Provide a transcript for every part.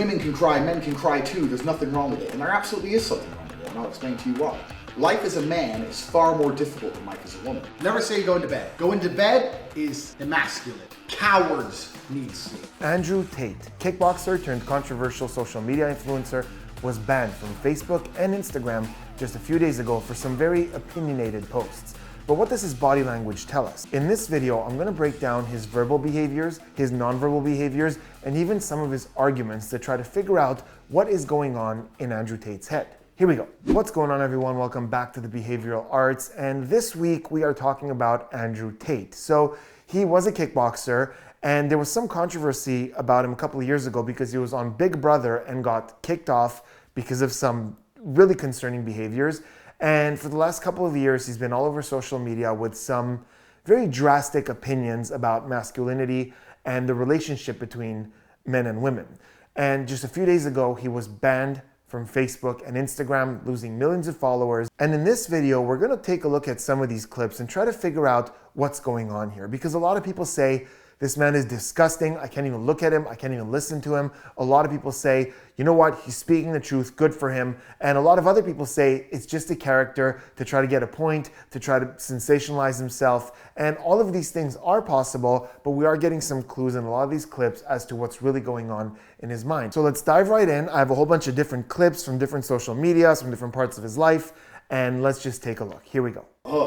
women can cry, men can cry too, there's nothing wrong with it. And there absolutely is something wrong with it, and I'll explain to you why. Life as a man is far more difficult than life as a woman. Never say go into bed. Go into bed is emasculate. Cowards need sleep. Andrew Tate, kickboxer turned controversial social media influencer, was banned from Facebook and Instagram just a few days ago for some very opinionated posts. But what does his body language tell us? In this video, I'm gonna break down his verbal behaviors, his nonverbal behaviors, and even some of his arguments to try to figure out what is going on in Andrew Tate's head. Here we go. What's going on, everyone? Welcome back to the Behavioral Arts. And this week we are talking about Andrew Tate. So he was a kickboxer, and there was some controversy about him a couple of years ago because he was on Big Brother and got kicked off because of some really concerning behaviors. And for the last couple of years, he's been all over social media with some very drastic opinions about masculinity and the relationship between men and women. And just a few days ago, he was banned from Facebook and Instagram, losing millions of followers. And in this video, we're gonna take a look at some of these clips and try to figure out what's going on here. Because a lot of people say, this man is disgusting, I can't even look at him, I can't even listen to him. A lot of people say, you know what, he's speaking the truth, good for him. And a lot of other people say it's just a character to try to get a point, to try to sensationalize himself. And all of these things are possible, but we are getting some clues in a lot of these clips as to what's really going on in his mind. So let's dive right in. I have a whole bunch of different clips from different social medias, from different parts of his life, and let's just take a look. Here we go.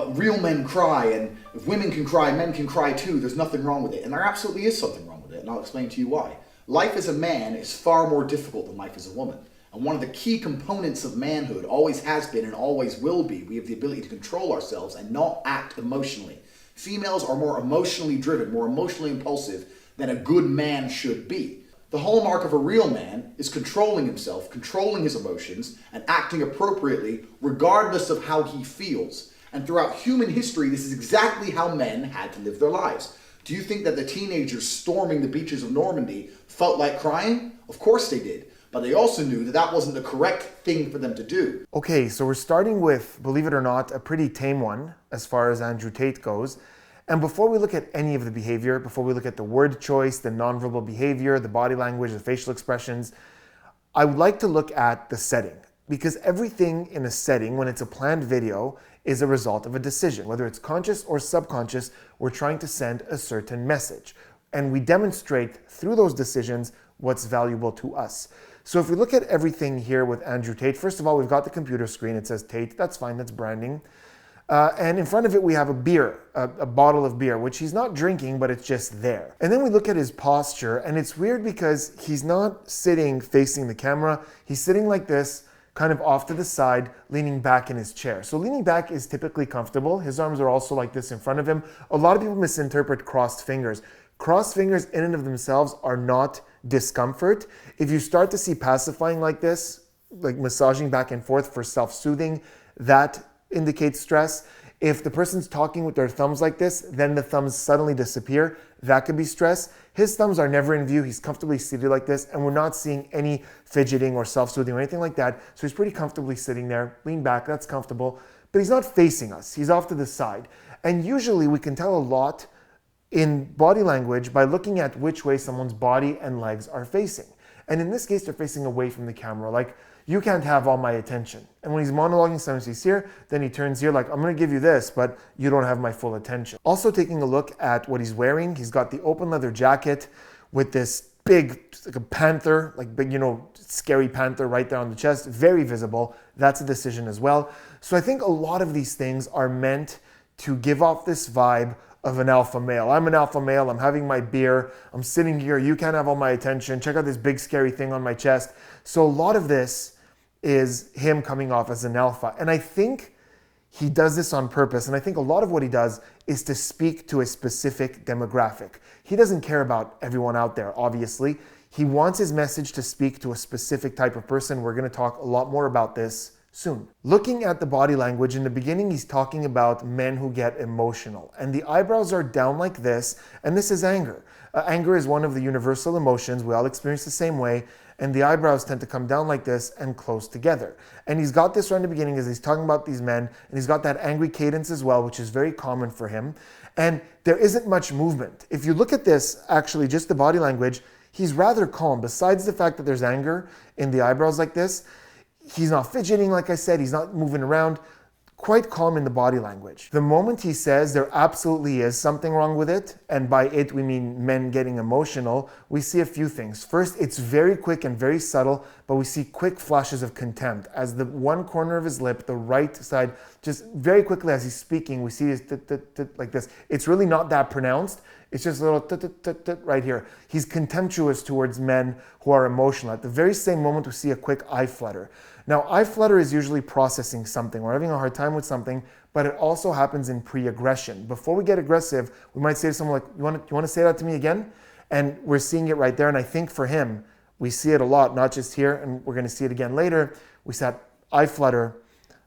Real men cry, and if women can cry, men can cry too, there's nothing wrong with it. And there absolutely is something wrong with it, and I'll explain to you why. Life as a man is far more difficult than life as a woman. And one of the key components of manhood always has been and always will be, we have the ability to control ourselves and not act emotionally. Females are more emotionally driven, more emotionally impulsive than a good man should be. The hallmark of a real man is controlling himself, controlling his emotions, and acting appropriately regardless of how he feels. And throughout human history, this is exactly how men had to live their lives. Do you think that the teenagers storming the beaches of Normandy felt like crying? Of course they did. But they also knew that that wasn't the correct thing for them to do. Okay, so we're starting with, believe it or not, a pretty tame one as far as Andrew Tate goes. And before we look at any of the behavior, before we look at the word choice, the nonverbal behavior, the body language, the facial expressions, I would like to look at the setting. Because everything in a setting, when it's a planned video, is a result of a decision. Whether it's conscious or subconscious, we're trying to send a certain message. And we demonstrate through those decisions what's valuable to us. So if we look at everything here with Andrew Tate, first of all, we've got the computer screen. It says Tate. That's fine. That's branding. And in front of it, we have a beer, a bottle of beer, which he's not drinking, but it's just there. And then we look at his posture, and it's weird because he's not sitting facing the camera. He's sitting like this, kind of off to the side, leaning back in his chair. So leaning back is typically comfortable. His arms are also like this in front of him. A lot of people misinterpret crossed fingers. Crossed fingers in and of themselves are not discomfort. If you start to see pacifying like this, like massaging back and forth for self-soothing, that indicates stress. If the person's talking with their thumbs like this, then the thumbs suddenly disappear. That could be stress. His thumbs are never in view. He's comfortably seated like this, and we're not seeing any fidgeting or self-soothing or anything like that. So he's pretty comfortably sitting there, lean back, that's comfortable. But he's not facing us. He's off to the side. And usually we can tell a lot in body language by looking at which way someone's body and legs are facing. And in this case, they're facing away from the camera. Like, you can't have all my attention. And when he's monologuing, sometimes he's here, then he turns here like, I'm gonna give you this, but you don't have my full attention. Also taking a look at what he's wearing, he's got the open leather jacket with this big, like a panther, like big, scary panther right there on the chest, very visible. That's a decision as well. So I think a lot of these things are meant to give off this vibe of an alpha male. I'm an alpha male, I'm having my beer, I'm sitting here, you can't have all my attention, check out this big scary thing on my chest. So a lot of this is him coming off as an alpha. And I think he does this on purpose. And I think a lot of what he does is to speak to a specific demographic. He doesn't care about everyone out there, obviously. He wants his message to speak to a specific type of person. We're gonna talk a lot more about this soon. Looking at the body language, in the beginning, he's talking about men who get emotional. And the eyebrows are down like this, and this is anger. Anger is one of the universal emotions. We all experience the same way. And the eyebrows tend to come down like this and close together. And he's got this right in the beginning as he's talking about these men, and he's got that angry cadence as well, which is very common for him. And there isn't much movement. If you look at this, actually, just the body language, he's rather calm. Besides the fact that there's anger in the eyebrows like this, he's not fidgeting, like I said, he's not moving around. Quite calm in the body language. The moment he says there absolutely is something wrong with it, and by it we mean men getting emotional, we see a few things. First, it's very quick and very subtle, but we see quick flashes of contempt. As the one corner of his lip, the right side, just very quickly as he's speaking, we see his like this. It's really not that pronounced. It's just a little right here. He's contemptuous towards men who are emotional. At the very same moment, we see a quick eye flutter. Now, eye flutter is usually processing something. We're having a hard time with something, but it also happens in pre-aggression. Before we get aggressive, we might say to someone like, you want to say that to me again? And we're seeing it right there. And I think for him, we see it a lot, not just here, and we're going to see it again later. We saw eye flutter,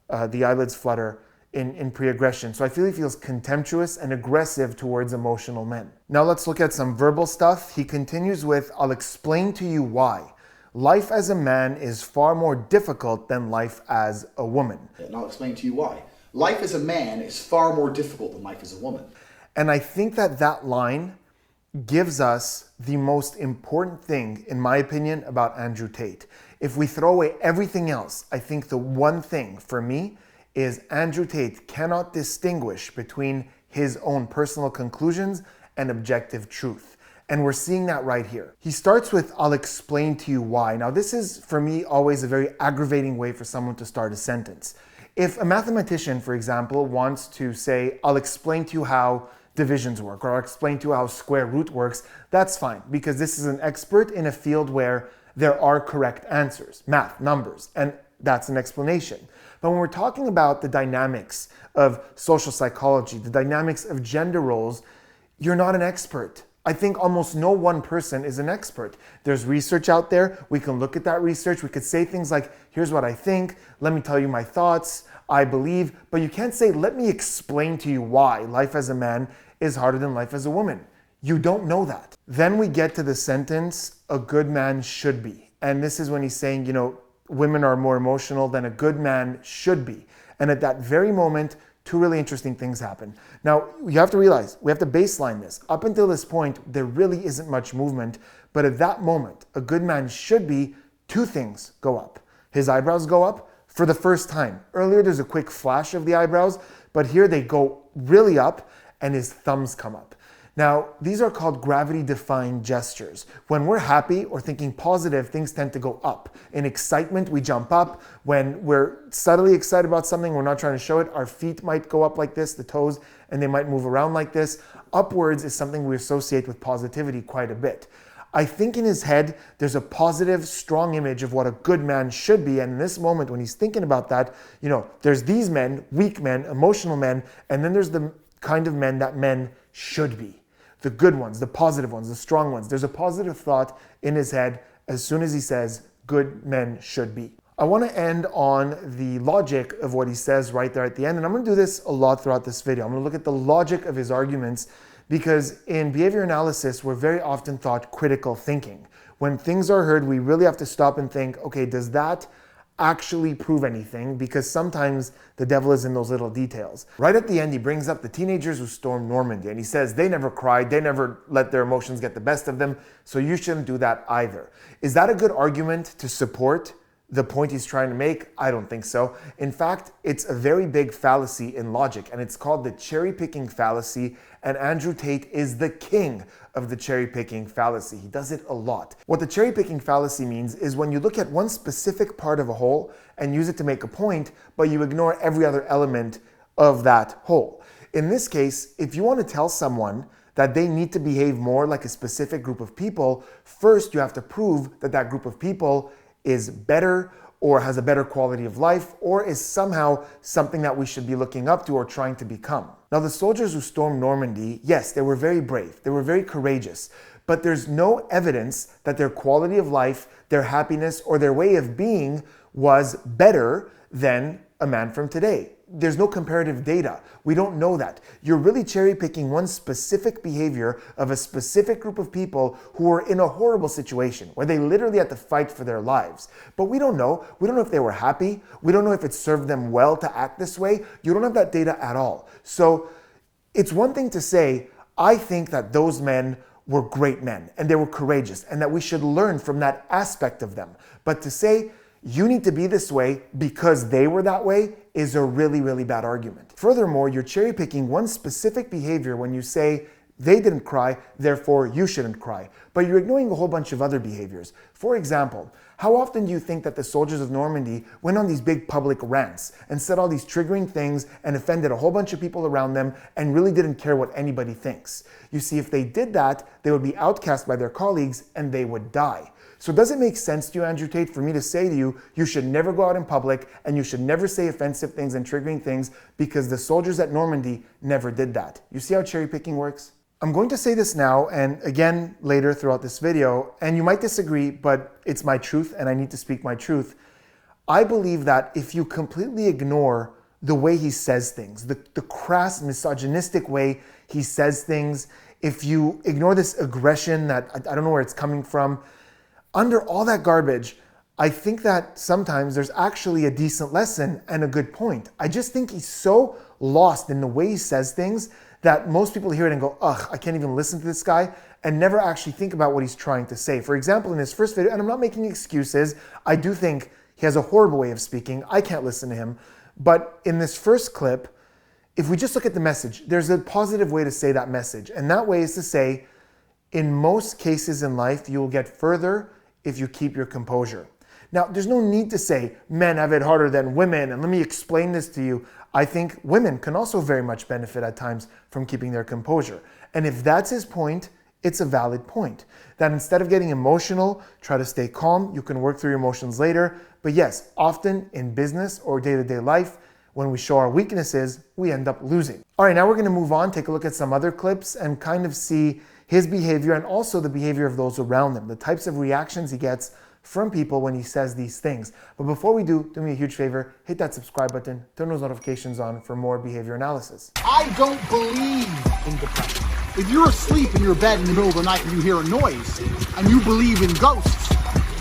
the eyelids flutter in pre-aggression. So I feel he feels contemptuous and aggressive towards emotional men. Now let's look at some verbal stuff. He continues with, I'll explain to you why. Life as a man is far more difficult than life as a woman. And I'll explain to you why. Life as a man is far more difficult than life as a woman. And I think that line gives us the most important thing, in my opinion, about Andrew Tate. If we throw away everything else, I think the one thing for me is Andrew Tate cannot distinguish between his own personal conclusions and objective truth. And we're seeing that right here. He starts with, I'll explain to you why. Now, this is, for me, always a very aggravating way for someone to start a sentence. If a mathematician, for example, wants to say, I'll explain to you how divisions work, or I'll explain to you how square root works, that's fine, because this is an expert in a field where there are correct answers, math, numbers, and that's an explanation. But when we're talking about the dynamics of social psychology, the dynamics of gender roles, you're not an expert. I think almost no one person is an expert. There's research out there. We can look at that research. We could say things like, here's what I think. Let me tell you my thoughts. I believe. But you can't say, let me explain to you why life as a man is harder than life as a woman. You don't know that. Then we get to the sentence, a good man should be. And this is when he's saying, women are more emotional than a good man should be. And at that very moment, two really interesting things happen. Now, you have to realize, we have to baseline this. Up until this point, there really isn't much movement, but at that moment, a good man should be, two things go up. His eyebrows go up for the first time. Earlier, there's a quick flash of the eyebrows, but here they go really up, and his thumbs come up. Now, these are called gravity-defying gestures. When we're happy or thinking positive, things tend to go up. In excitement, we jump up. When we're subtly excited about something, we're not trying to show it, our feet might go up like this, the toes, and they might move around like this. Upwards is something we associate with positivity quite a bit. I think in his head, there's a positive, strong image of what a good man should be. And in this moment, when he's thinking about that, there's these men, weak men, emotional men, and then there's the kind of men that men should be. The good ones, the positive ones, the strong ones. There's a positive thought in his head as soon as he says, good men should be. I want to end on the logic of what he says right there at the end. And I'm going to do this a lot throughout this video. I'm going to look at the logic of his arguments because in behavior analysis, we're very often taught critical thinking. When things are heard, we really have to stop and think, okay, does that actually prove anything? Because sometimes the devil is in those little details. Right at the end, he brings up the teenagers who stormed Normandy, and he says they never cried, they never let their emotions get the best of them, so you shouldn't do that either. Is that a good argument to support the point he's trying to make? I don't think so. In fact, it's a very big fallacy in logic, and it's called the cherry-picking fallacy, and Andrew Tate is the king of the cherry-picking fallacy. He does it a lot. What the cherry-picking fallacy means is when you look at one specific part of a whole and use it to make a point, but you ignore every other element of that whole. In this case, if you want to tell someone that they need to behave more like a specific group of people, first you have to prove that that group of people is better or has a better quality of life or is somehow something that we should be looking up to or trying to become. Now, the soldiers who stormed Normandy, yes, they were very brave, they were very courageous, but there's no evidence that their quality of life, their happiness, or their way of being was better than a man from today. There's no comparative data. We don't know that. You're really cherry picking one specific behavior of a specific group of people who were in a horrible situation where they literally had to fight for their lives. But we don't know. We don't know if they were happy. We don't know if it served them well to act this way. You don't have that data at all. So it's one thing to say, I think that those men were great men and they were courageous and that we should learn from that aspect of them. But to say, you need to be this way because they were that way is a really, really bad argument. Furthermore, you're cherry picking one specific behavior when you say they didn't cry, therefore you shouldn't cry. But you're ignoring a whole bunch of other behaviors. For example, how often do you think that the soldiers of Normandy went on these big public rants and said all these triggering things and offended a whole bunch of people around them and really didn't care what anybody thinks? You see, if they did that, they would be outcast by their colleagues and they would die. So does it make sense to you, Andrew Tate, for me to say to you, you should never go out in public and you should never say offensive things and triggering things because the soldiers at Normandy never did that? You see how cherry picking works? I'm going to say this now and again later throughout this video, and you might disagree, but it's my truth and I need to speak my truth. I believe that if you completely ignore the way he says things, the crass, misogynistic way he says things, if you ignore this aggression that I don't know where it's coming from, under all that garbage, I think that sometimes there's actually a decent lesson and a good point. I just think he's so lost in the way he says things that most people hear it and go, ugh, I can't even listen to this guy, and never actually think about what he's trying to say. For example, in his first video, and I'm not making excuses, I do think he has a horrible way of speaking. I can't listen to him. But in this first clip, if we just look at the message, there's a positive way to say that message. And that way is to say, in most cases in life, you will get further if you keep your composure. Now, there's no need to say men have it harder than women, and let me explain this to you. I think women can also very much benefit at times from keeping their composure. And if that's his point, it's a valid point. That instead of getting emotional, try to stay calm. You can work through your emotions later. But yes, often in business or day-to-day life, when we show our weaknesses, we end up losing. All right, now we're gonna move on, take a look at some other clips and kind of see his behavior and also the behavior of those around him, the types of reactions he gets from people when he says these things. But before we do me a huge favor, hit that subscribe button, turn those notifications on for more behavior analysis. I don't believe in depression. If you're asleep in your bed in the middle of the night and you hear a noise and you believe in ghosts,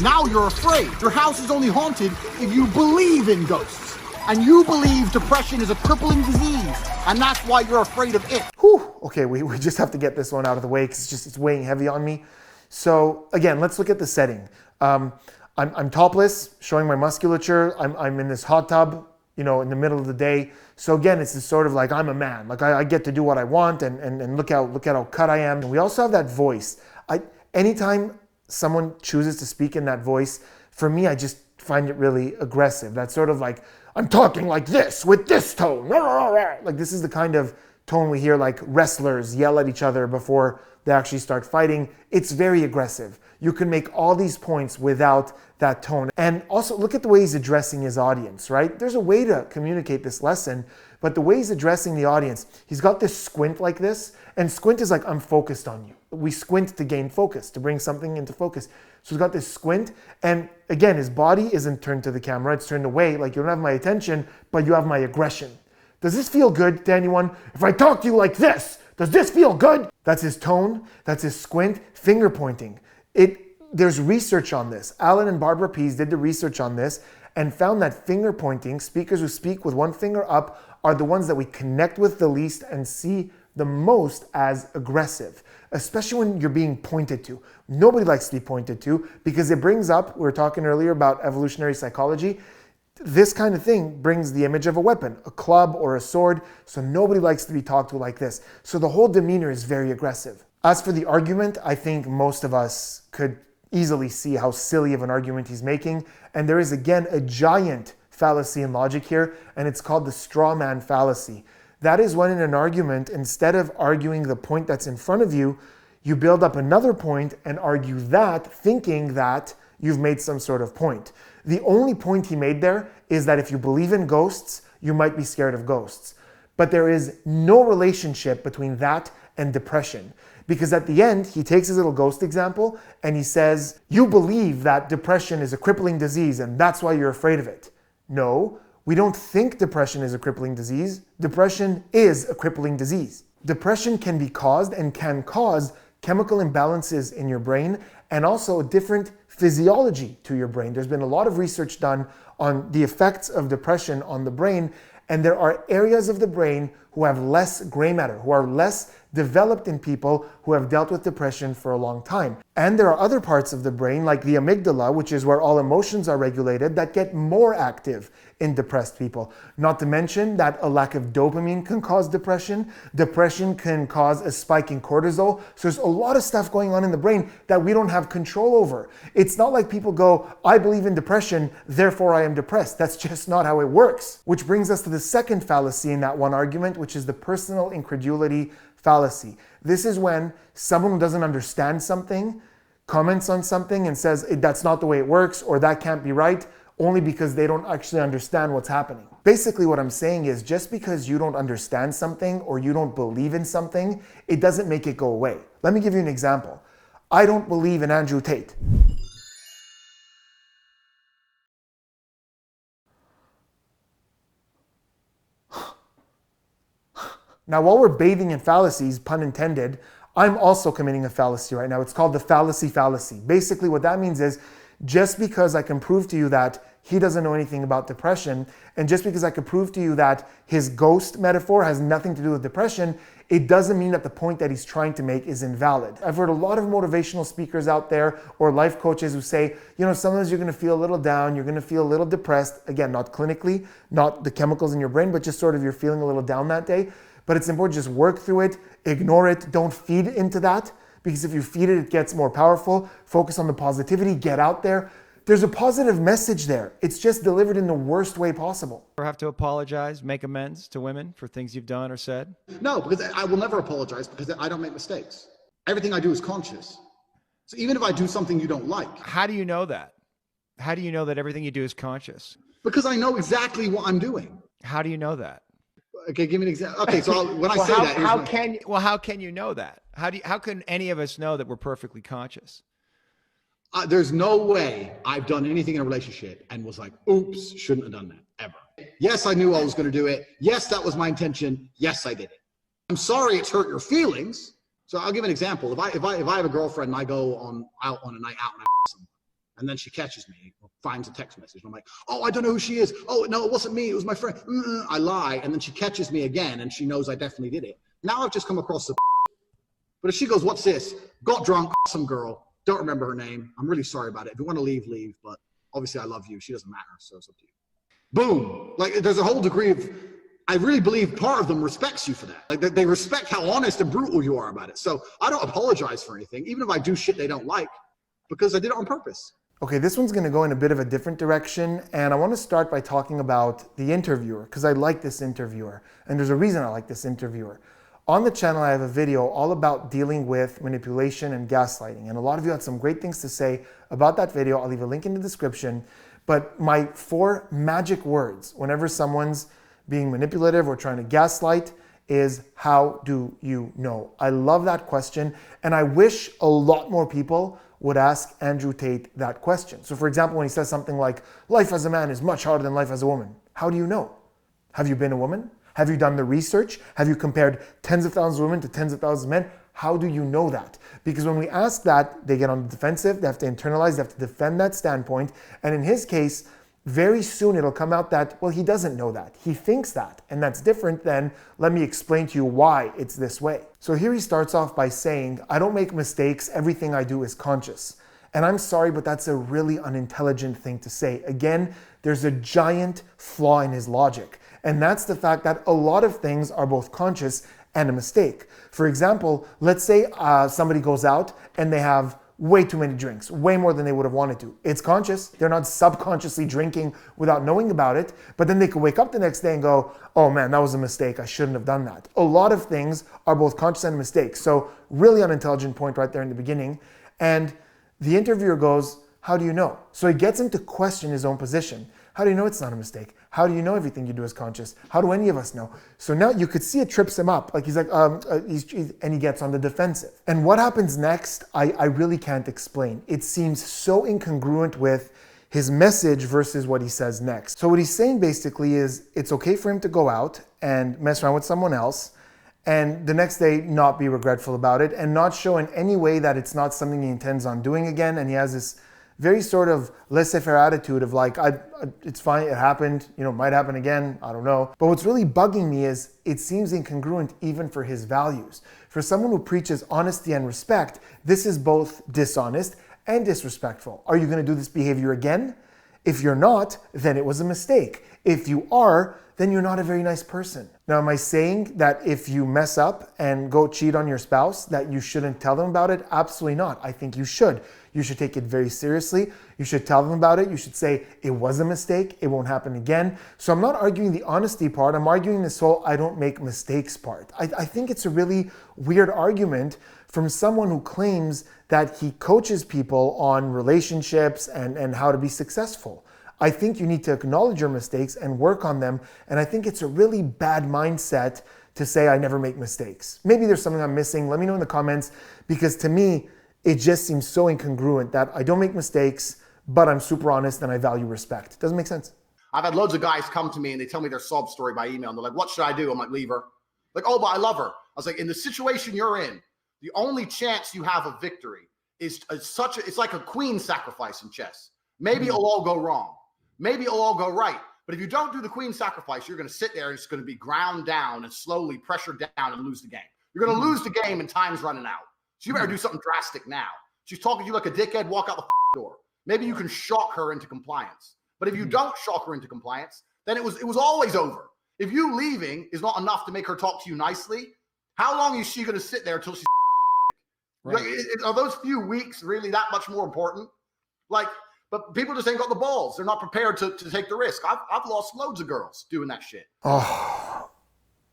now you're afraid. Your house is only haunted if you believe in ghosts. And you believe depression is a crippling disease, and that's why you're afraid of it. Whew, okay, we just have to get this one out of the way because it's weighing heavy on me. So again, let's look at the setting. I'm topless, showing my musculature. I'm in this hot tub, in the middle of the day. So again, it's this sort of like, I'm a man. Like I get to do what I want and look at how cut I am. And we also have that voice. Anytime someone chooses to speak in that voice, for me, I just find it really aggressive. That's sort of like, I'm talking like this, with this tone. Like this is the kind of tone we hear like wrestlers yell at each other before they actually start fighting. It's very aggressive. You can make all these points without that tone. And also look at the way he's addressing his audience, right? There's a way to communicate this lesson, but the way he's addressing the audience, he's got this squint like this, and squint is like, I'm focused on you. We squint to gain focus, to bring something into focus. So he's got this squint, and again, his body isn't turned to the camera, it's turned away, like you don't have my attention, but you have my aggression. Does this feel good to anyone? If I talk to you like this, does this feel good? That's his tone, that's his squint, finger pointing. There's research on this. Alan and Barbara Pease did the research on this and found that finger pointing, speakers who speak with one finger up, are the ones that we connect with the least and see the most as aggressive, especially when you're being pointed to. Nobody likes to be pointed to because it brings up, we were talking earlier about evolutionary psychology, this kind of thing brings the image of a weapon, a club or a sword, so nobody likes to be talked to like this. So the whole demeanor is very aggressive. As for the argument, I think most of us could easily see how silly of an argument he's making, and there is again a giant fallacy in logic here, and it's called the straw man fallacy. That is when in an argument, instead of arguing the point that's in front of you, you build up another point and argue that, thinking that you've made some sort of point. The only point he made there is that if you believe in ghosts, you might be scared of ghosts. But there is no relationship between that and depression. Because at the end, he takes his little ghost example and he says, you believe that depression is a crippling disease and that's why you're afraid of it. No, we don't think depression is a crippling disease. Depression is a crippling disease. Depression can be caused and can cause chemical imbalances in your brain and also different physiology to your brain. There's been a lot of research done on the effects of depression on the brain, and there are areas of the brain who have less gray matter, who are less developed in people who have dealt with depression for a long time. And there are other parts of the brain, like the amygdala, which is where all emotions are regulated, that get more active in depressed people. Not to mention that a lack of dopamine can cause depression. Depression can cause a spike in cortisol. So there's a lot of stuff going on in the brain that we don't have control over. It's not like people go, I believe in depression, therefore I am depressed. That's just not how it works. Which brings us to the second fallacy in that one argument, which is the personal incredulity fallacy. This is when someone who doesn't understand something comments on something and says that's not the way it works or that can't be right, only because they don't actually understand what's happening. Basically what I'm saying is just because you don't understand something or you don't believe in something, it doesn't make it go away. Let me give you an example. I don't believe in Andrew Tate. Now, while we're bathing in fallacies, pun intended, I'm also committing a fallacy right now. It's called the fallacy. Basically, what that means is just because I can prove to you that he doesn't know anything about depression, and just because I can prove to you that his ghost metaphor has nothing to do with depression, it doesn't mean that the point that he's trying to make is invalid. I've heard a lot of motivational speakers out there or life coaches who say, sometimes you're going to feel a little down, you're going to feel a little depressed. Again, not clinically, not the chemicals in your brain, but just sort of you're feeling a little down that day. But it's important to just work through it, ignore it, don't feed into that, because if you feed it, it gets more powerful. Focus on the positivity, get out there. There's a positive message there. It's just delivered in the worst way possible. Or have to apologize, make amends to women for things you've done or said? No, because I will never apologize because I don't make mistakes. Everything I do is conscious. So even if I do something you don't like. How do you know that? How do you know that everything you do is conscious? Because I know exactly what I'm doing. How do you know that? Okay, give me an example. Okay, so when I say that, how can you know that? How can any of us know that we're perfectly conscious? There's no way I've done anything in a relationship and was like, oops, shouldn't have done that, ever. Yes, I knew I was going to do it. Yes, that was my intention. Yes, I did it. I'm sorry it's hurt your feelings. So I'll give an example. If I have a girlfriend and I go out on a night out and I someone, and then she catches me or finds a text message, and I'm like, oh, I don't know who she is. Oh, no, it wasn't me. It was my friend. I lie, and then she catches me again, and she knows I definitely did it. Now I've just come across the. But if she goes, what's this? Got drunk, some girl. Don't remember her name. I'm really sorry about it. If you want to leave, leave. But obviously I love you. She doesn't matter. So it's up to you. Boom. Like there's a whole degree of, I really believe part of them respects you for that. Like they respect how honest and brutal you are about it. So I don't apologize for anything, even if I do shit they don't like, because I did it on purpose. Okay, this one's going to go in a bit of a different direction, and I want to start by talking about the interviewer, because I like this interviewer, and there's a reason I like this interviewer. On the channel, I have a video all about dealing with manipulation and gaslighting, and a lot of you had some great things to say about that video. I'll leave a link in the description, but my 4 magic words whenever someone's being manipulative or trying to gaslight is, how do you know? I love that question, and I wish a lot more people would ask Andrew Tate that question. So for example, when he says something like, life as a man is much harder than life as a woman, how do you know? Have you been a woman? Have you done the research? Have you compared tens of thousands of women to tens of thousands of men? How do you know that? Because when we ask that, they get on the defensive, they have to internalize, they have to defend that standpoint. And in his case, very soon it'll come out that, well, he doesn't know that. He thinks that. And that's different than, let me explain to you why it's this way. So here he starts off by saying, I don't make mistakes. Everything I do is conscious. And I'm sorry, but that's a really unintelligent thing to say. Again, there's a giant flaw in his logic. And that's the fact that a lot of things are both conscious and a mistake. For example, let's say somebody goes out and they have way too many drinks, way more than they would have wanted to. It's conscious. They're not subconsciously drinking without knowing about it, but then they could wake up the next day and go, oh man, that was a mistake. I shouldn't have done that. A lot of things are both conscious and mistakes. So really unintelligent point right there in the beginning. And the interviewer goes, how do you know? So it gets him to question his own position. How do you know it's not a mistake? How do you know everything you do is conscious? How do any of us know? So now you could see it trips him up. Like he's like, and he gets on the defensive. And what happens next, I really can't explain. It seems so incongruent with his message versus what he says next. So what he's saying basically is it's okay for him to go out and mess around with someone else and the next day not be regretful about it and not show in any way that it's not something he intends on doing again. And he has this very sort of laissez-faire attitude of like, it's fine, it happened, might happen again, I don't know. But what's really bugging me is it seems incongruent even for his values. For For someone who preaches honesty and respect, this is both dishonest and disrespectful. Are you going to do this behavior again? If you're not, then it was a mistake. If you are, then you're not a very nice person. Now, am I saying that if you mess up and go cheat on your spouse, that you shouldn't tell them about it? Absolutely not. I think you should. You should take it very seriously. You should tell them about it. You should say, it was a mistake. It won't happen again. So I'm not arguing the honesty part. I'm arguing this whole I don't make mistakes part. I think it's a really weird argument from someone who claims that he coaches people on relationships and how to be successful. I think you need to acknowledge your mistakes and work on them. And I think it's a really bad mindset to say, I never make mistakes. Maybe there's something I'm missing. Let me know in the comments, because to me, it just seems so incongruent that I don't make mistakes, but I'm super honest and I value respect. Doesn't make sense. I've had loads of guys come to me and they tell me their sob story by email. And they're like, what should I do? I'm like, leave her. Like, oh, but I love her. I was like, in the situation you're in, the only chance you have of victory is it's like a queen sacrifice in chess. Maybe it'll all go wrong. Maybe it'll all go right. But if you don't do the queen sacrifice, you're going to sit there and it's going to be ground down and slowly pressured down and lose the game. You're going to lose the game and time's running out. So you better do something drastic now. She's talking to you like a dickhead, walk out the door. Maybe you can shock her into compliance. But if you don't shock her into compliance, then it was always over. If you leaving is not enough to make her talk to you nicely, how long is she going to sit there until she's right? Like, are those few weeks really that much more important? Like, but people just ain't got the balls. They're not prepared to take the risk. I've lost loads of girls doing that shit. Oh,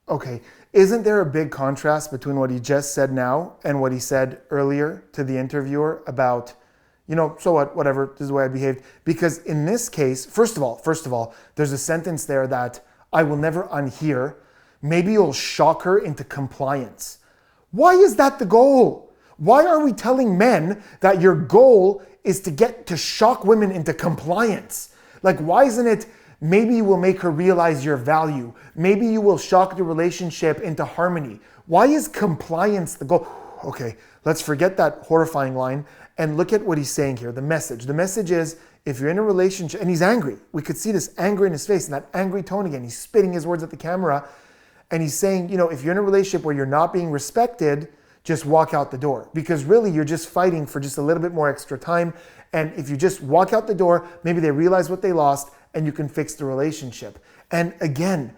okay. Isn't there a big contrast between what he just said now and what he said earlier to the interviewer about, so what, whatever, this is the way I behaved? Because in this case, first of all, there's a sentence there that I will never unhear. Maybe you'll shock her into compliance. Why is that the goal? Why are we telling men that your goal is to shock women into compliance? Like, why isn't it, maybe you will make her realize your value. Maybe you will shock the relationship into harmony. Why is compliance the goal? Okay, let's forget that horrifying line and look at what he's saying here, the message. The message is, if you're in a relationship, and he's angry. We could see this anger in his face and that angry tone again. He's spitting his words at the camera. And he's saying, if you're in a relationship where you're not being respected, just walk out the door, because really you're just fighting for just a little bit more extra time. And if you just walk out the door, maybe they realize what they lost and you can fix the relationship. And again,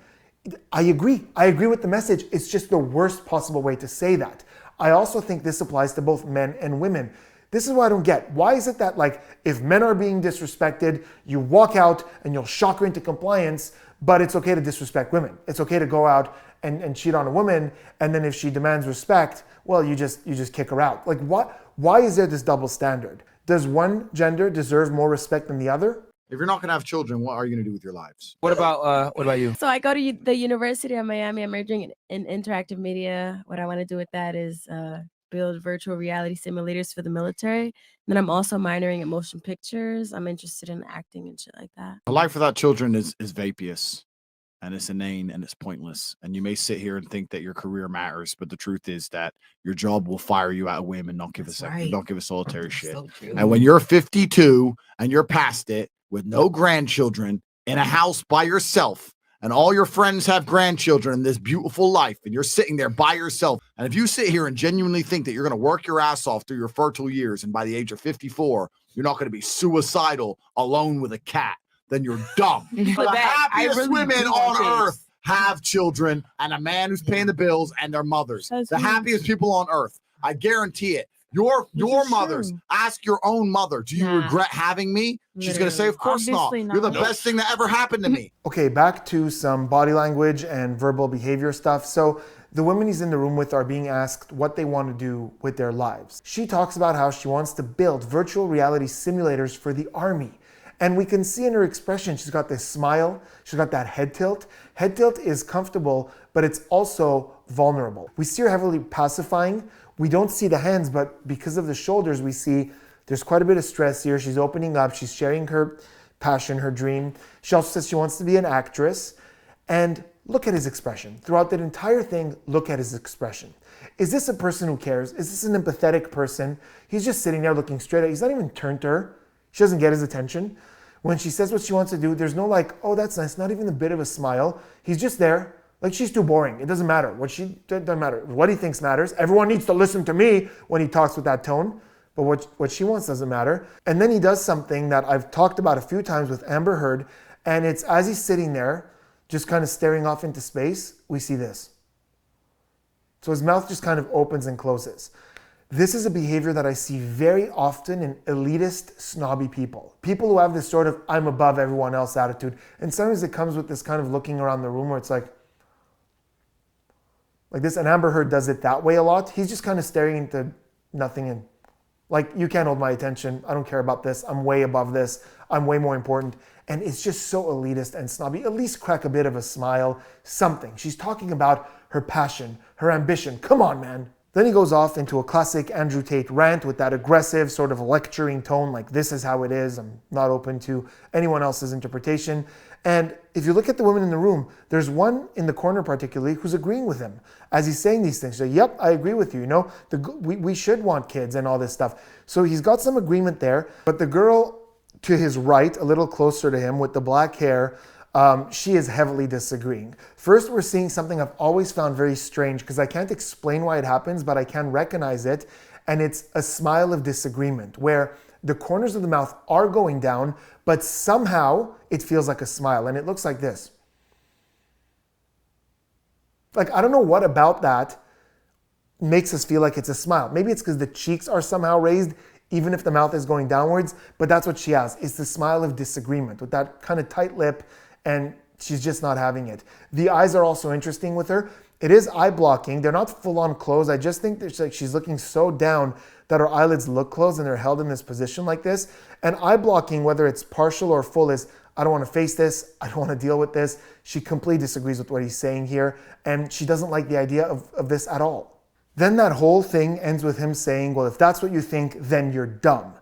I agree with the message. It's just the worst possible way to say that. I also think this applies to both men and women. This is what I don't get. Why is it that, like, if men are being disrespected, you walk out and you'll shock her into compliance, but it's okay to disrespect women? It's okay to go out and cheat on a woman, and then if she demands respect, well, you just kick her out. Like, why is there this double standard? Does one gender deserve more respect than the other? If you're not going to have children, what are you going to do with your lives? What about you? So I go to the University of Miami. I'm majoring in interactive media. What I want to do with that is build virtual reality simulators for the military. And then I'm also minoring in motion pictures. I'm interested in acting and shit like that. A life without children is vapious, and it's inane, and it's pointless. And you may sit here and think that your career matters, but the truth is that your job will fire you out of whim and not give a second, don't give a solitary shit. So true. And when you're 52 and you're past it with no grandchildren in a house by yourself, and all your friends have grandchildren in this beautiful life, and you're sitting there by yourself, and if you sit here and genuinely think that you're going to work your ass off through your fertile years, and by the age of 54, you're not going to be suicidal alone with a cat, then you're dumb. The happiest women on earth have children and a man who's paying the bills and their mothers. The happiest people on earth. I guarantee it. Your mothers, ask your own mother, do you regret having me? She's going to say, of course not. You're the best thing that ever happened to me. Okay, back to some body language and verbal behavior stuff. So the women he's in the room with are being asked what they want to do with their lives. She talks about how she wants to build virtual reality simulators for the army. And we can see in her expression, she's got this smile, she's got that head tilt. Head tilt is comfortable, but it's also vulnerable. We see her heavily pacifying. We don't see the hands, but because of the shoulders, we see there's quite a bit of stress here. She's opening up, she's sharing her passion, her dream. She also says she wants to be an actress. And look at his expression. Throughout that entire thing, look at his expression. Is this a person who cares? Is this an empathetic person? He's just sitting there looking straight at her. He's not even turned to her. She doesn't get his attention. When she says what she wants to do, there's no like, oh, that's nice, not even a bit of a smile. He's just there Like, she's too boring. It doesn't matter. Doesn't matter. What he thinks matters. Everyone needs to listen to me when he talks with that tone. But what she wants doesn't matter. And then he does something that I've talked about a few times with Amber Heard. And it's as he's sitting there, just kind of staring off into space, we see this. So his mouth just kind of opens and closes. This is a behavior that I see very often in elitist, snobby people. People who have this sort of I'm above everyone else attitude. And sometimes it comes with this kind of looking around the room where it's like this. And Amber Heard does it that way a lot. He's just kind of staring into nothing and like, you can't hold my attention. I don't care about this. I'm way above this. I'm way more important. And it's just so elitist and snobby. At least crack a bit of a smile, something. She's talking about her passion, her ambition. Come on, man. Then he goes off into a classic Andrew Tate rant with that aggressive sort of lecturing tone, like this is how it is. I'm not open to anyone else's interpretation. And if you look at the women in the room, there's one in the corner particularly who's agreeing with him as he's saying these things. So, yep, I agree with you. You know, we should want kids and all this stuff. So he's got some agreement there. But the girl to his right, a little closer to him with the black hair, she is heavily disagreeing. First, we're seeing something I've always found very strange because I can't explain why it happens, but I can recognize it. And it's a smile of disagreement where the corners of the mouth are going down, but somehow it feels like a smile. And it looks like this. Like, I don't know what about that makes us feel like it's a smile. Maybe it's because the cheeks are somehow raised, even if the mouth is going downwards, but that's what she has. It's the smile of disagreement with that kind of tight lip, and she's just not having it. The eyes are also interesting with her. It is eye blocking. They're not full on closed. I just think that she's looking so down that her eyelids look closed and they're held in this position like this. And eye blocking, whether it's partial or full, is I don't want to face this. I don't want to deal with this. She completely disagrees with what he's saying here. And she doesn't like the idea of this at all. Then that whole thing ends with him saying, well, if that's what you think, then you're dumb.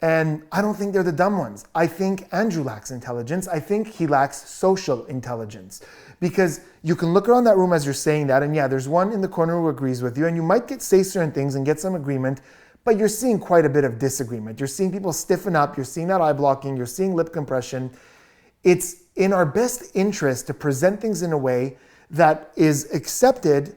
And I don't think they're the dumb ones. I think Andrew lacks intelligence. I think he lacks social intelligence. Because you can look around that room as you're saying that, and yeah, there's one in the corner who agrees with you, and you might say certain things and get some agreement, but you're seeing quite a bit of disagreement. You're seeing people stiffen up, you're seeing that eye blocking, you're seeing lip compression. It's in our best interest to present things in a way that is accepted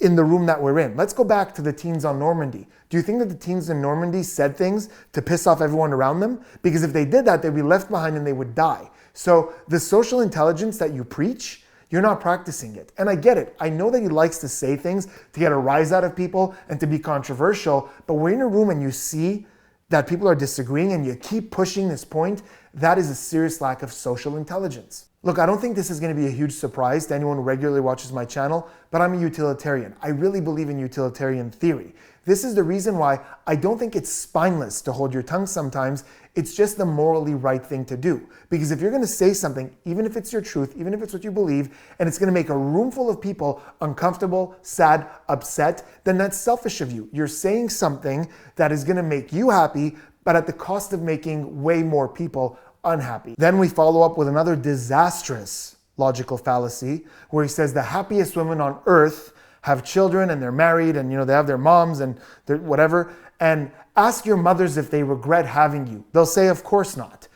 in the room that we're in. Let's go back to the teens on Normandy. Do you think that the teens in Normandy said things to piss off everyone around them? Because if they did that, they'd be left behind and they would die. So the social intelligence that you preach, you're not practicing it. And I get it. I know that he likes to say things to get a rise out of people and to be controversial, but we're in a room and you see that people are disagreeing and you keep pushing this point, that is a serious lack of social intelligence. Look, I don't think this is going to be a huge surprise to anyone who regularly watches my channel, but I'm a utilitarian. I really believe in utilitarian theory. This is the reason why I don't think it's spineless to hold your tongue sometimes. It's just the morally right thing to do. Because if you're going to say something, even if it's your truth, even if it's what you believe, and it's going to make a room full of people uncomfortable, sad, upset, then that's selfish of you. You're saying something that is going to make you happy, but at the cost of making way more people unhappy. Then we follow up with another disastrous logical fallacy where he says the happiest women on earth have children and they're married and they have their moms and their whatever, and ask your mothers if they regret having you. They'll say, of course not.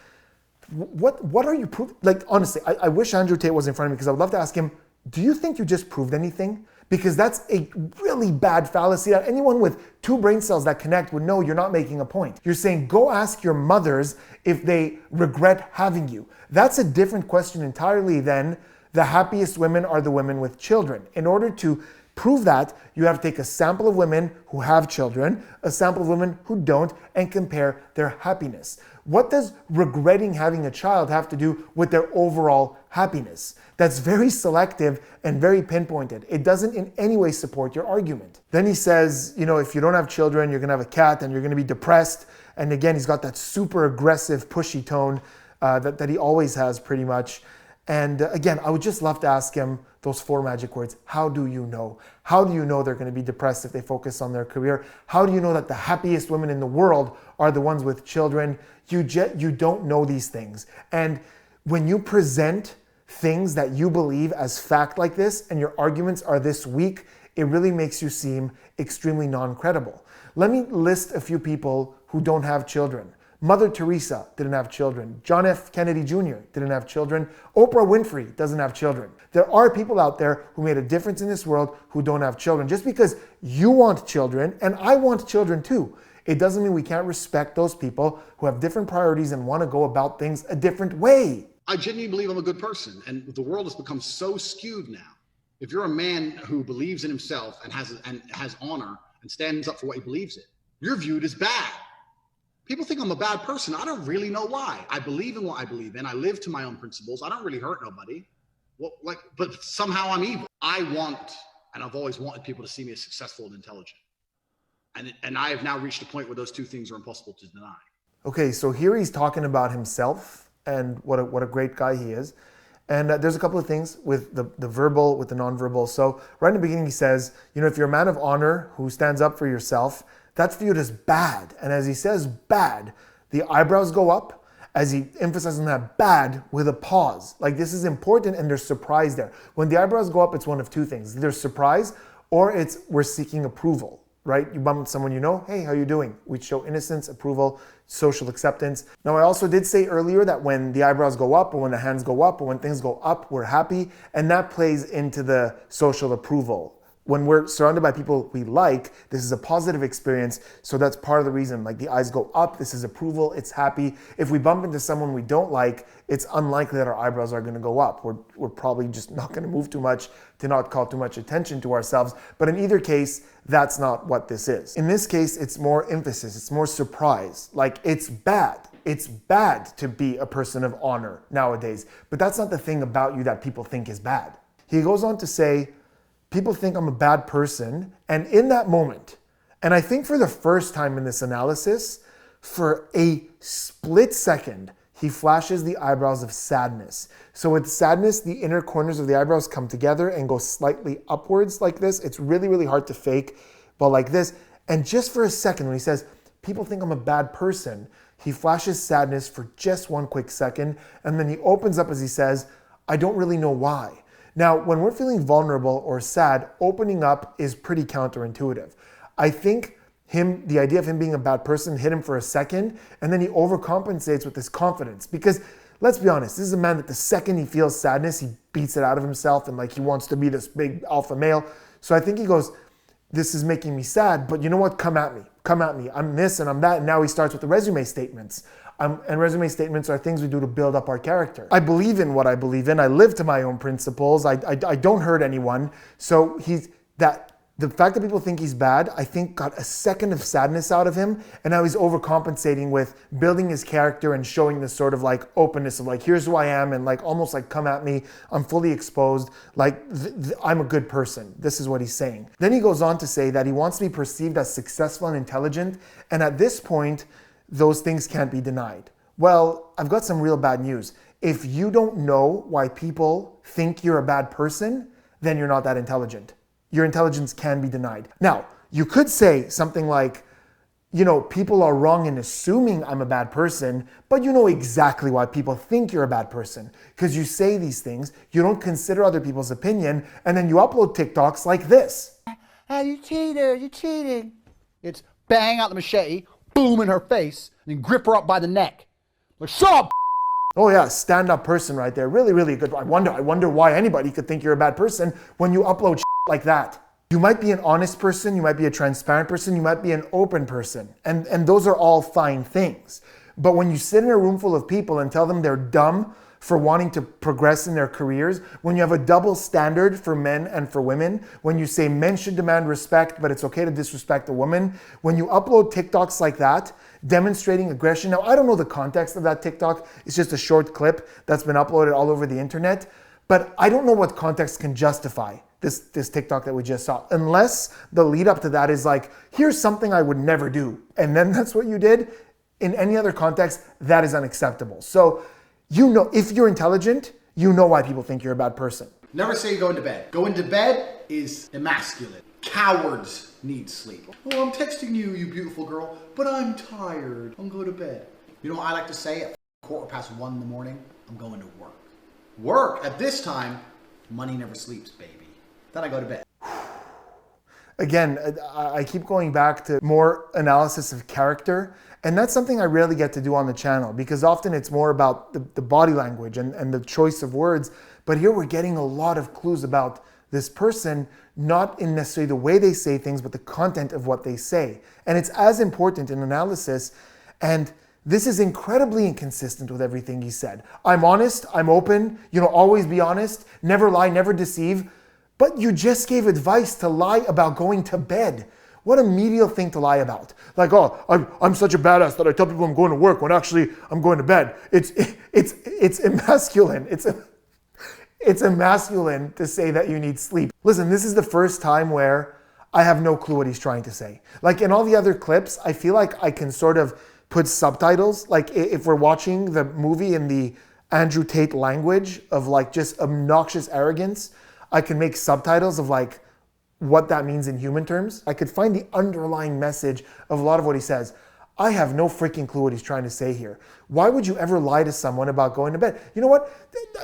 What are you proving? Like, honestly, I wish Andrew Tate was in front of me because I would love to ask him, do you think you just proved anything? Because that's a really bad fallacy that anyone with two brain cells that connect would know you're not making a point. You're saying, go ask your mothers if they regret having you. That's a different question entirely than the happiest women are the women with children. In order to prove that, you have to take a sample of women who have children, a sample of women who don't, and compare their happiness. What does regretting having a child have to do with their overall happiness? That's very selective and very pinpointed. It doesn't in any way support your argument. Then he says, if you don't have children, you're gonna have a cat and you're gonna be depressed. And again, he's got that super aggressive, pushy tone that he always has pretty much. And again, I would just love to ask him those 4 magic words. How do you know? How do you know they're going to be depressed if they focus on their career? How do you know that the happiest women in the world are the ones with children? You don't know these things. And when you present things that you believe as fact like this and your arguments are this weak, it really makes you seem extremely non-credible. Let me list a few people who don't have children. Mother Teresa didn't have children. John F. Kennedy Jr. didn't have children. Oprah Winfrey doesn't have children. There are people out there who made a difference in this world who don't have children. Just because you want children, and I want children too, it doesn't mean we can't respect those people who have different priorities and want to go about things a different way. I genuinely believe I'm a good person, and the world has become so skewed now. If you're a man who believes in himself and has honor and stands up for what he believes in, you're viewed as bad. People think I'm a bad person. I don't really know why. I believe in what I believe in. I live to my own principles. I don't really hurt nobody. But somehow I'm evil. I want, and I've always wanted people to see me as successful and intelligent. And I have now reached a point where those two things are impossible to deny. Okay, so here he's talking about himself and what a great guy he is. And there's a couple of things with the verbal, with the nonverbal. So right in the beginning he says, if you're a man of honor who stands up for yourself, that's viewed as bad. And as he says bad, the eyebrows go up as he emphasizes on that bad with a pause. Like, this is important, and there's surprise there. When the eyebrows go up, it's one of two things. Either surprise or it's we're seeking approval, right? You bump into someone you know, hey, how you doing? We show innocence, approval, social acceptance. Now, I also did say earlier that when the eyebrows go up or when the hands go up or when things go up, we're happy. And that plays into the social approval. When we're surrounded by people we like, this is a positive experience. So that's part of the reason, like the eyes go up, this is approval, it's happy. If we bump into someone we don't like, it's unlikely that our eyebrows are gonna go up. We're probably just not gonna move too much to not call too much attention to ourselves. But in either case, that's not what this is. In this case, it's more emphasis, it's more surprise. Like, it's bad. It's bad to be a person of honor nowadays. But that's not the thing about you that people think is bad. He goes on to say, people think I'm a bad person, and in that moment, and I think for the first time in this analysis, for a split second, he flashes the eyebrows of sadness. So with sadness, the inner corners of the eyebrows come together and go slightly upwards like this. It's really, really hard to fake, but like this. And just for a second, when he says, people think I'm a bad person, he flashes sadness for just one quick second, and then he opens up as he says, I don't really know why. Now, when we're feeling vulnerable or sad, opening up is pretty counterintuitive. I think the idea of him being a bad person hit him for a second, and then he overcompensates with this confidence. Because let's be honest, this is a man that the second he feels sadness, he beats it out of himself and like he wants to be this big alpha male. So I think he goes, this is making me sad, but you know what? Come at me. Come at me. I'm this and I'm that. And now he starts with the resume statements. And resume statements are things we do to build up our character. I believe in what I believe in. I live to my own principles. I don't hurt anyone. So the fact that people think he's bad, I think got a second of sadness out of him. And now he's overcompensating with building his character and showing this sort of like openness of like, here's who I am. And like, almost like, come at me. I'm fully exposed. Like, I'm a good person. This is what he's saying. Then he goes on to say that he wants to be perceived as successful and intelligent. And at this point, those things can't be denied. Well, I've got some real bad news. If you don't know why people think you're a bad person, then you're not that intelligent. Your intelligence can be denied. Now, you could say something like, people are wrong in assuming I'm a bad person, but you know exactly why people think you're a bad person. Because you say these things, you don't consider other people's opinion, and then you upload TikToks like this. You cheater, you cheating. It's bang out the machete, boom in her face, and then grip her up by the neck. Like, shut up! Oh yeah, stand-up person right there. Really, really good. I wonder why anybody could think you're a bad person when you upload like that. You might be an honest person, you might be a transparent person, you might be an open person. And those are all fine things. But when you sit in a room full of people and tell them they're dumb for wanting to progress in their careers, when you have a double standard for men and for women, when you say men should demand respect, but it's okay to disrespect a woman, when you upload TikToks like that, demonstrating aggression. Now, I don't know the context of that TikTok. It's just a short clip that's been uploaded all over the internet, but I don't know what context can justify this TikTok that we just saw, unless the lead up to that is like, here's something I would never do. And then that's what you did. In any other context, that is unacceptable. So, if you're intelligent, you know why people think you're a bad person. Never say go into bed. Go into bed is emasculate. Cowards need sleep. Oh, I'm texting you, you beautiful girl, but I'm tired. I'm going to bed. You know what I like to say at 1:15 in the morning? I'm going to work. Work at this time, money never sleeps, baby. Then I go to bed. Again, I keep going back to more analysis of character. And that's something I rarely get to do on the channel because often it's more about the body language and the choice of words. But here we're getting a lot of clues about this person, not in necessarily the way they say things, but the content of what they say. And it's as important in analysis. And this is incredibly inconsistent with everything he said. I'm honest, I'm open, always be honest, never lie, never deceive. But you just gave advice to lie about going to bed. What a medial thing to lie about. Like, oh, I'm such a badass that I tell people I'm going to work when actually I'm going to bed. It's emasculine. It's emasculine to say that you need sleep. Listen, this is the first time where I have no clue what he's trying to say. Like in all the other clips, I feel like I can sort of put subtitles. Like if we're watching the movie in the Andrew Tate language of like just obnoxious arrogance, I can make subtitles of like what that means in human terms. I could find the underlying message of a lot of what he says. I have no freaking clue what he's trying to say here. Why would you ever lie to someone about going to bed? You know what?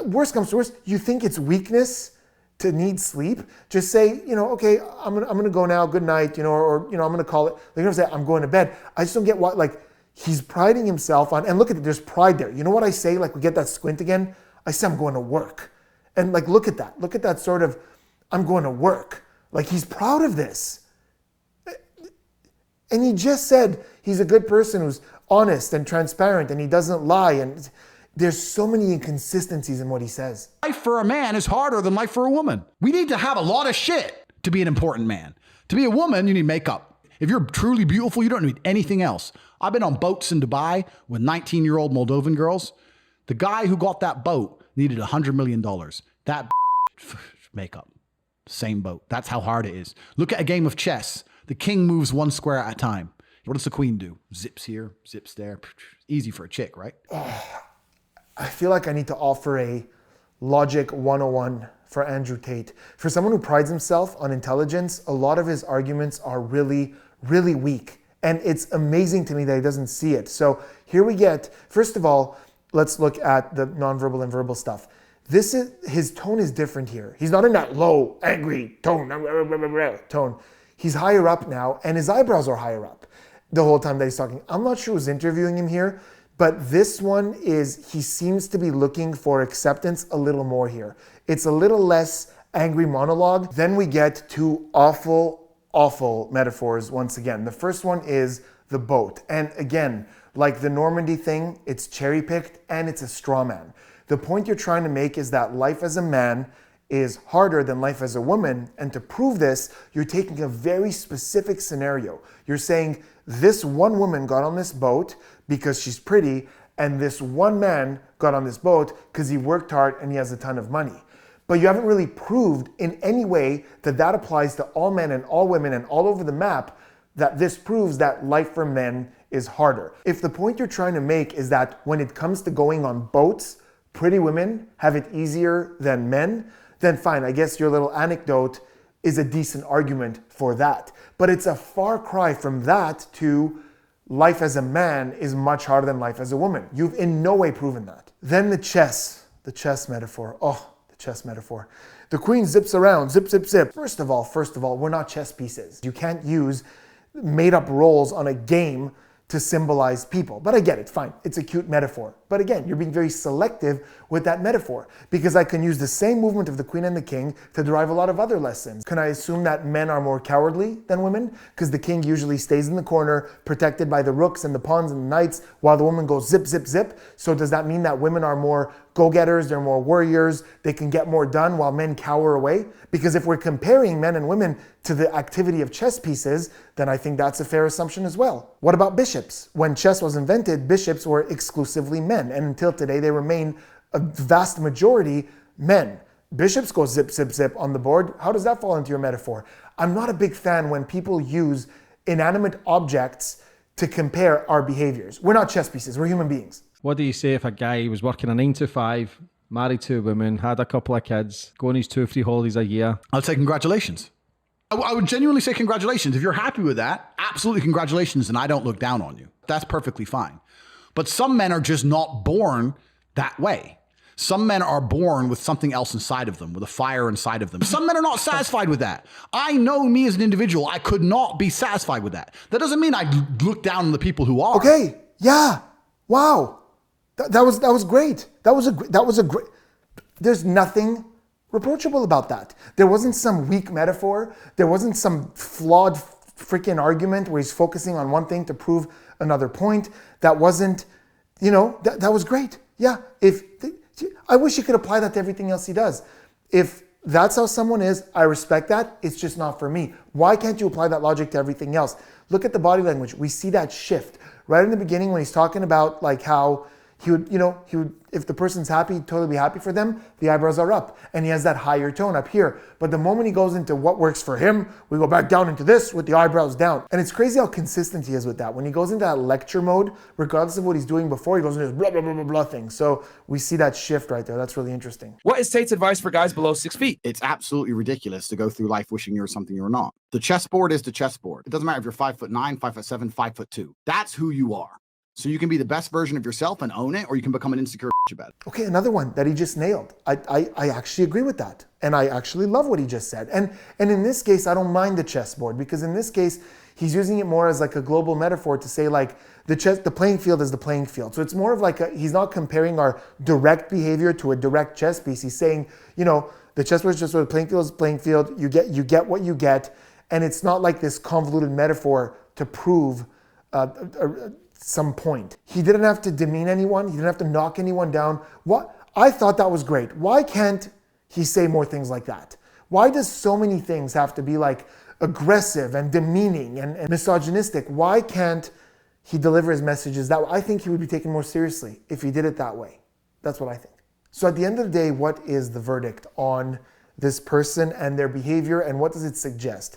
Worst comes to worst, you think it's weakness to need sleep? Just say, okay, I'm gonna go now, good night, or I'm gonna call it. They're gonna say, I'm going to bed. I just don't get why, like, he's priding himself on, and look at it, there's pride there. You know what I say? Like, we get that squint again. I say, I'm going to work. And like, look at that sort of, I'm going to work. Like, he's proud of this. And he just said he's a good person who's honest and transparent and he doesn't lie. And there's so many inconsistencies in what he says. Life for a man is harder than life for a woman. We need to have a lot of shit to be an important man. To be a woman, you need makeup. If you're truly beautiful, you don't need anything else. I've been on boats in Dubai with 19-year-old Moldovan girls. The guy who got that boat needed $100 million. That makeup. Same boat. That's how hard it is. Look at a game of chess. The king moves one square at a time. What does the queen do? Zips here, zips there. Easy for a chick, right? I feel like I need to offer a logic 101 for Andrew Tate. For someone who prides himself on intelligence, a lot of his arguments are really, really weak. And it's amazing to me that he doesn't see it. So here we get, first of all, let's look at the nonverbal and verbal stuff. His tone is different here. He's not in that low, angry tone. He's higher up now, and his eyebrows are higher up the whole time that he's talking. I'm not sure who's interviewing him here, but this one he seems to be looking for acceptance a little more here. It's a little less angry monologue. Then we get two awful, awful metaphors once again. The first one is the boat. And again, like the Normandy thing, it's cherry-picked and it's a straw man. The point you're trying to make is that life as a man is harder than life as a woman. And to prove this, you're taking a very specific scenario. You're saying this one woman got on this boat because she's pretty, and this one man got on this boat because he worked hard and he has a ton of money. But you haven't really proved in any way that that applies to all men and all women and all over the map, that this proves that life for men is harder. If the point you're trying to make is that when it comes to going on boats, pretty women have it easier than men, then fine, I guess your little anecdote is a decent argument for that. But it's a far cry from that to life as a man is much harder than life as a woman. You've in no way proven that. Then the chess metaphor. Oh, the chess metaphor. The queen zips around, zip, zip, zip. First of all, we're not chess pieces. You can't use made up roles on a game to symbolize people. But I get it, fine. It's a cute metaphor. But again, you're being very selective with that metaphor because I can use the same movement of the queen and the king to derive a lot of other lessons. Can I assume that men are more cowardly than women? Because the king usually stays in the corner, protected by the rooks and the pawns and the knights, while the woman goes zip, zip, zip. So does that mean that women are more go-getters, they're more warriors, they can get more done while men cower away? Because if we're comparing men and women to the activity of chess pieces, then I think that's a fair assumption as well. What about bishops? When chess was invented, bishops were exclusively men, and until today they remain a vast majority men. Bishops go zip, zip, zip on the board. How does that fall into your metaphor? I'm not a big fan when people use inanimate objects to compare our behaviors. We're not chess pieces, we're human beings. What do you say if a guy was working a 9 to 5, married to a woman, had a couple of kids, going his 2 or 3 holidays a year? I'll say congratulations. I would genuinely say congratulations. If you're happy with that, absolutely congratulations, and I don't look down on you. That's perfectly fine. But some men are just not born that way. Some men are born with something else inside of them, with a fire inside of them. Some men are not satisfied with that. I know me as an individual, I could not be satisfied with that. That doesn't mean I look down on the people who are. Okay, yeah, wow, that was great. That was a great. There's nothing reproachable about that. There wasn't some weak metaphor. There wasn't some flawed freaking argument where he's focusing on one thing to prove another point. That wasn't, that was great. Yeah, I wish he could apply that to everything else he does. If that's how someone is, I respect that. It's just not for me. Why can't you apply that logic to everything else? Look at the body language. We see that shift right in the beginning when he's talking about like how he would, if the person's happy, he'd totally be happy for them. The eyebrows are up and he has that higher tone up here. But the moment he goes into what works for him, we go back down into this with the eyebrows down. And it's crazy how consistent he is with that. When he goes into that lecture mode, regardless of what he's doing before, he goes into this blah, blah, blah, blah, blah thing. So we see that shift right there. That's really interesting. What is Tate's advice for guys below 6 feet? It's absolutely ridiculous to go through life wishing you're something you're not. The chessboard is the chessboard. It doesn't matter if you're 5'9", 5'7", 5'2". That's who you are. So you can be the best version of yourself and own it, or you can become an insecure about it. Okay, another one that he just nailed. I actually agree with that. And I actually love what he just said. And in this case, I don't mind the chessboard, because in this case, he's using it more as like a global metaphor to say like the playing field is the playing field. So it's more of like he's not comparing our direct behavior to a direct chess piece. He's saying, the chessboard is just sort of playing field is playing field. You get what you get. And it's not like this convoluted metaphor to prove some point. He didn't have to demean anyone. He didn't have to knock anyone down. I thought that was great. Why can't he say more things like that? Why does so many things have to be like aggressive and demeaning and misogynistic? Why can't he deliver his messages that way? I think he would be taken more seriously if he did it that way. That's what I think. So at the end of the day, what is the verdict on this person and their behavior, and what does it suggest?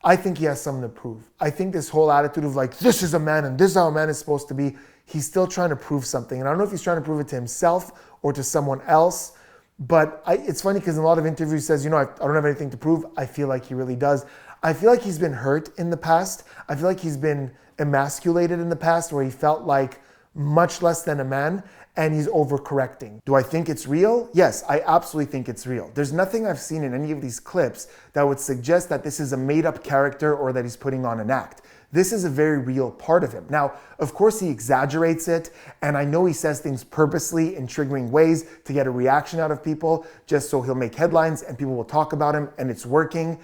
I think he has something to prove. I think this whole attitude of like, this is a man and this is how a man is supposed to be, he's still trying to prove something. And I don't know if he's trying to prove it to himself or to someone else, but it's funny because in a lot of interviews he says, I don't have anything to prove. I feel like he really does. I feel like he's been hurt in the past. I feel like he's been emasculated in the past where he felt like much less than a man, and he's overcorrecting. Do I think it's real? Yes, I absolutely think it's real. There's nothing I've seen in any of these clips that would suggest that this is a made-up character or that he's putting on an act. This is a very real part of him. Now, of course, he exaggerates it, and I know he says things purposely in triggering ways to get a reaction out of people, just so he'll make headlines and people will talk about him, and it's working.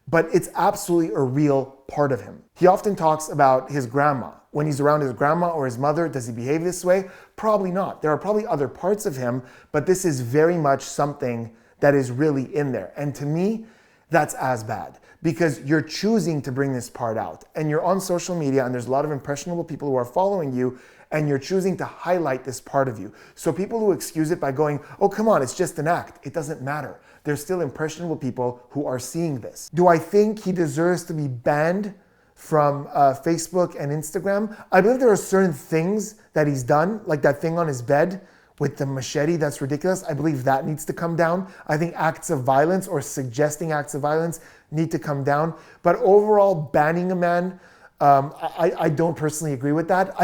But it's absolutely a real part of him. He often talks about his grandma. When he's around his grandma or his mother, does he behave this way? Probably not. There are probably other parts of him, but this is very much something that is really in there. And to me, that's as bad, because you're choosing to bring this part out. And you're on social media, and there's a lot of impressionable people who are following you, and you're choosing to highlight this part of you. So people who excuse it by going, oh, come on, it's just an act. It doesn't matter. There's still impressionable people who are seeing this. Do I think he deserves to be banned from Facebook and Instagram? I believe there are certain things that he's done, like that thing on his bed with the machete, that's ridiculous. I believe that needs to come down. I think acts of violence or suggesting acts of violence need to come down. But overall, banning a man, I don't personally agree with that.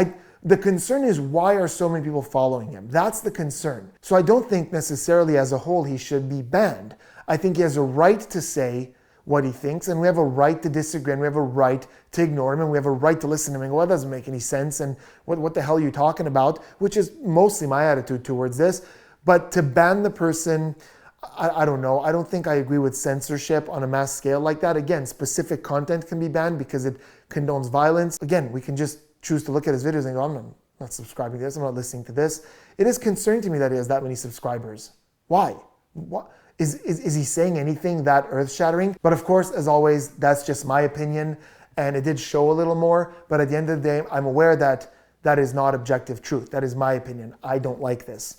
The concern is, why are so many people following him? That's the concern. So I don't think necessarily as a whole he should be banned. I think he has a right to say what he thinks, and we have a right to disagree, and we have a right to ignore him, and we have a right to listen to him and go, well, that doesn't make any sense, and what the hell are you talking about? Which is mostly my attitude towards this. But to ban the person, I don't know. I don't think I agree with censorship on a mass scale like that. Again, specific content can be banned because it condones violence. Again, we can just choose to look at his videos and go, I'm not subscribing to this, I'm not listening to this. It is concerning to me that he has that many subscribers. Why? What? Is he saying anything that earth-shattering? But of course, as always, that's just my opinion, and it did show a little more, but at the end of the day, I'm aware that that is not objective truth. That is my opinion. I don't like this.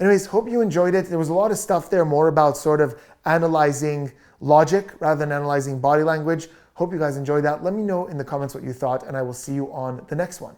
Anyways, hope you enjoyed it. There was a lot of stuff there more about sort of analyzing logic rather than analyzing body language. Hope you guys enjoyed that. Let me know in the comments what you thought, and I will see you on the next one.